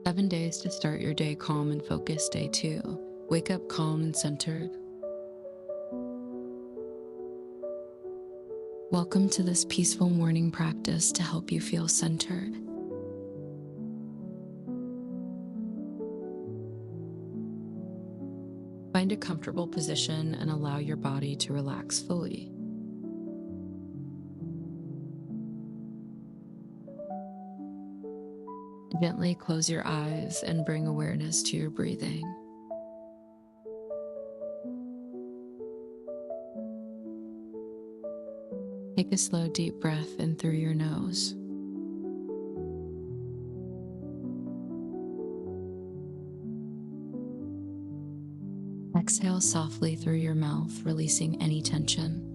7 days to start your day calm and focused. Day 2. Wake up calm and centered. Welcome to this peaceful morning practice to help you feel centered. Find a comfortable position and allow your body to relax fully. Gently close your eyes and bring awareness to your breathing. Take a slow, deep breath in through your nose. Exhale softly through your mouth, releasing any tension.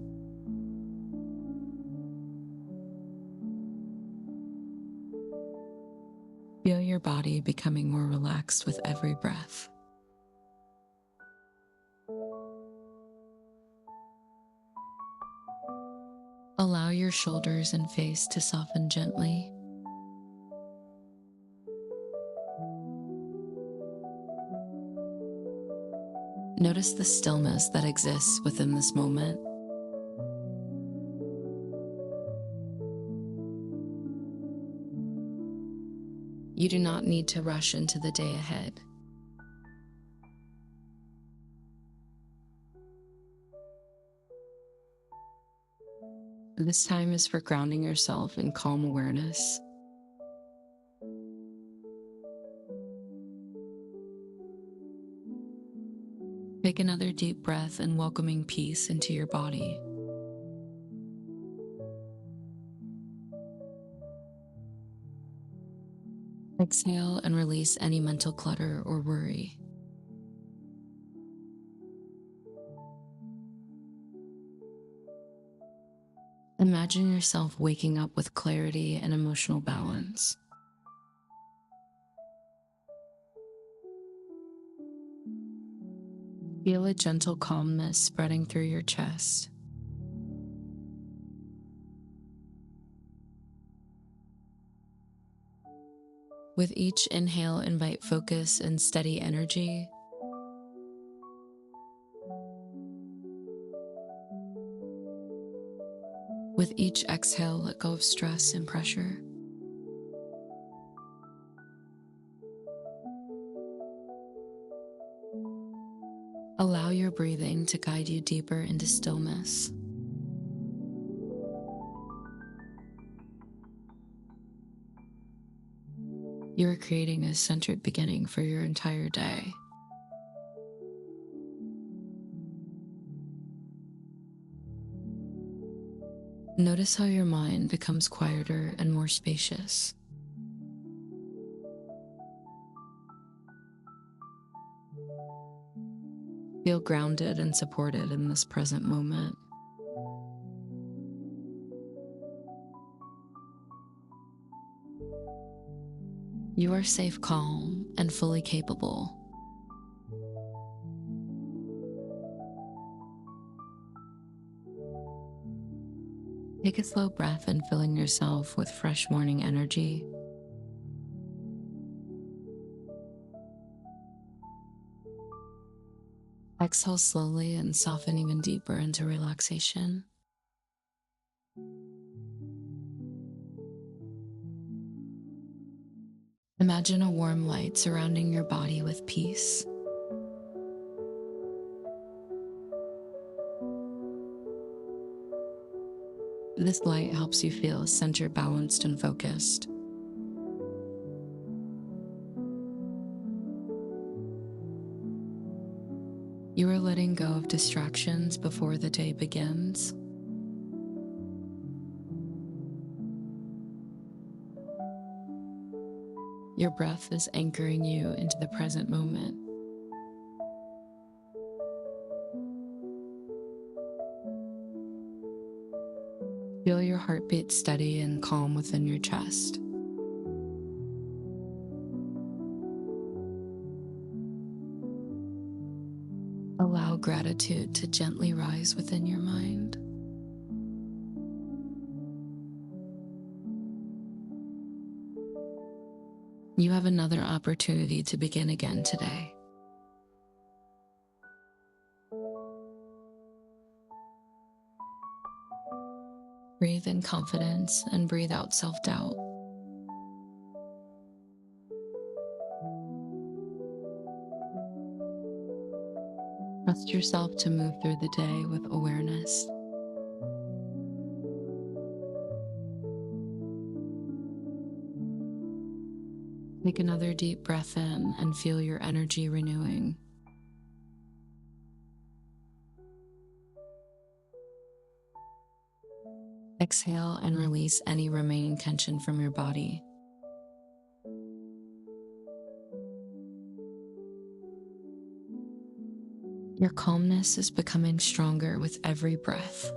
Feel your body becoming more relaxed with every breath. Allow your shoulders and face to soften gently. Notice the stillness that exists within this moment. You do not need to rush into the day ahead. This time is for grounding yourself in calm awareness. Take another deep breath and welcoming peace into your body. Exhale and release any mental clutter or worry. Imagine yourself waking up with clarity and emotional balance. Feel a gentle calmness spreading through your chest. With each inhale, invite focus and steady energy. With each exhale, let go of stress and pressure. Allow your breathing to guide you deeper into stillness. You are creating a centered beginning for your entire day. Notice how your mind becomes quieter and more spacious. Feel grounded and supported in this present moment. You are safe, calm, and fully capable. Take a slow breath and filling yourself with fresh morning energy. Exhale slowly and soften even deeper into relaxation. Imagine a warm light surrounding your body with peace. This light helps you feel centered, balanced, and focused. You are letting go of distractions before the day begins. Your breath is anchoring you into the present moment. Feel your heartbeat steady and calm within your chest. Allow gratitude to gently rise within your mind. You have another opportunity to begin again today. Breathe in confidence and breathe out self-doubt. Trust yourself to move through the day with awareness. Take another deep breath in and feel your energy renewing. Exhale and release any remaining tension from your body. Your calmness is becoming stronger with every breath.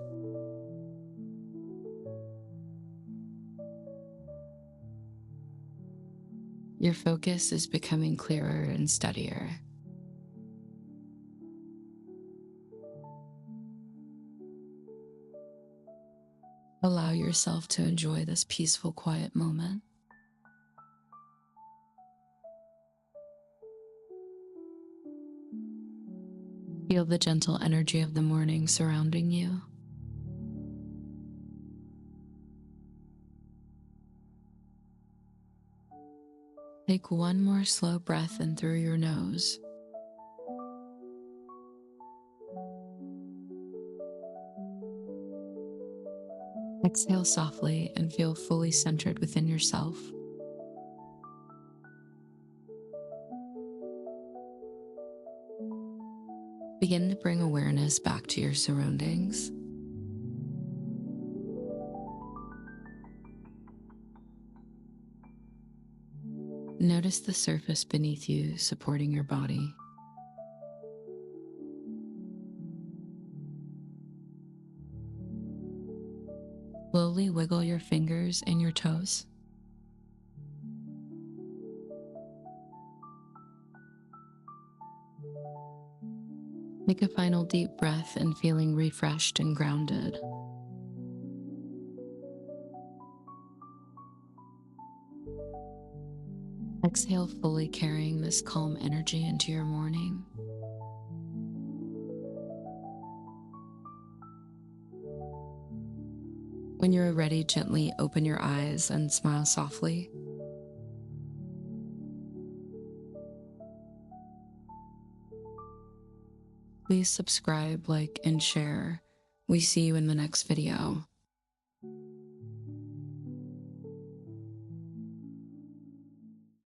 Your focus is becoming clearer and steadier. Allow yourself to enjoy this peaceful, quiet moment. Feel the gentle energy of the morning surrounding you. Take one more slow breath in through your nose. Exhale softly and feel fully centered within yourself. Begin to bring awareness back to your surroundings. Notice the surface beneath you supporting your body. Slowly wiggle your fingers and your toes. Take a final deep breath and feeling refreshed and grounded. Exhale fully, carrying this calm energy into your morning. When you're ready, gently open your eyes and smile softly. Please subscribe, like, and share. We see you in the next video.